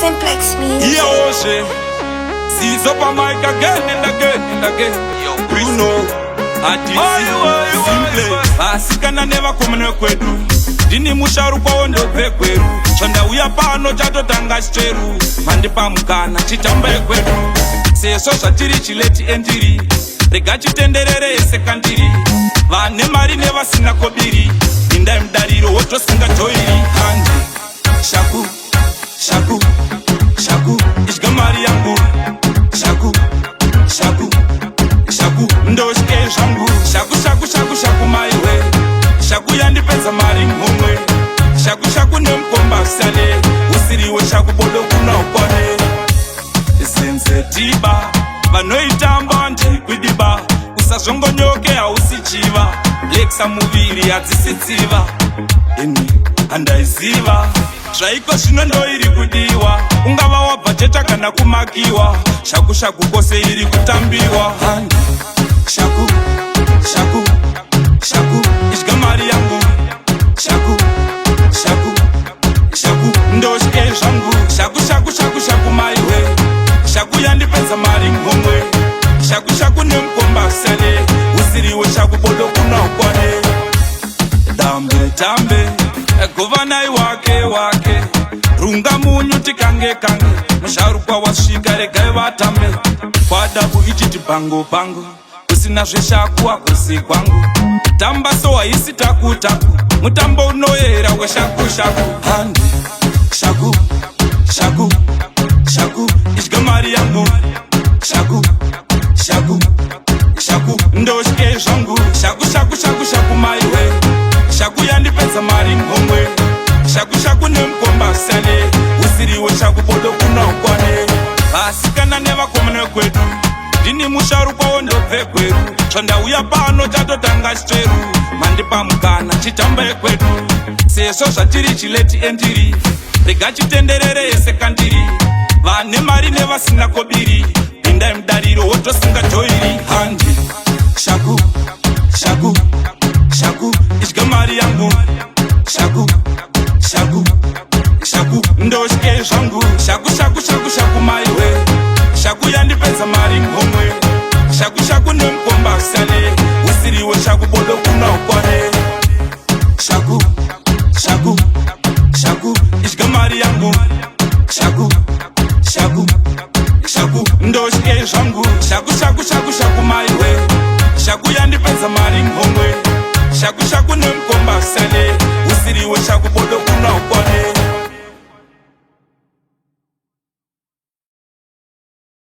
Simplex Music. Yo, she sees up on mic again and again and again. Yo, you know, simple. Asikana never kumene kwedu. Dini musharupa ondobve kweru. Chonda uya pano chatotanga cheru. Mandipa mukana chitambe kwedu. Seso zvatiri chileti endiri. Rega chitenderere sekandiri. Vane mari nevasina kobiri. Inda mdariro woto singa toiri. Handi shaku shaku shaku ishga mari yangu shaku shaku shaku ndoshke shangu shaku shaku shaku shaku maiwe shaku yandipedza mari mumwe shaku shaku nemkomba sale usiriwe shaku bodo kuna ukwane sense tiba vanoitamba ndikwidiba usazvongonyoke hausichiva leksa muviri hadzisitsiva ini handaiziva zvaiko zvino ndoiri kudiwa ungava wabhajeta kana kumakiwa shaku shaku kose iri kutambiwa handi shaku shaku shaku ishga mari yangu shaku shaku shaku ndoshke zvangu shaku shaku shaku shaku maiwe shaku yandipedza mari ngomwe shaku shaku nemkomba sale usiriwe shaku bodo kuna ukwane dambe tambe govanai wake wake runga munyu tikange kange musharukwa wasvika regai vatambe kwadabu ichiti bango bango kusina zveshaku hakusi kwangu tamba so haisi taku taku mutambo unoyera weshaku shaku handi shaku shaku shaku ishga mari yangu shaku shaku shaku ndoshke zvangu shaku shaku shaku shaku maiwe shaku yandipedza mari ngomwe shaku shaku nemkomba sale usiriwe shaku bodo kuna ukwane vasikana nevakomana kwedu ndini musharukwa wondobve kweru chondauya pano chatotanga cheru mandipa mukana chitambe kwedu seso zvatiri chileti endiri rega chitenderere sekandiri vane mari nevasina kobiri pinda mudariro wotosinga toiri handi shaku shaku shaku ishga mari yangu shaku shaku shaku ndoshke zvangu shaku shaku shaku shaku maiwe shaku yandipedza mari ngomwe shaku shaku nemkomba sale usiriwe shaku bodo kuna ukwane shaku shaku shaku ishga mari yangu shaku shaku shaku ndoshke zvangu shaku shaku shaku shaku maiwe shaku yandipedza mari ngomwe shaku shaku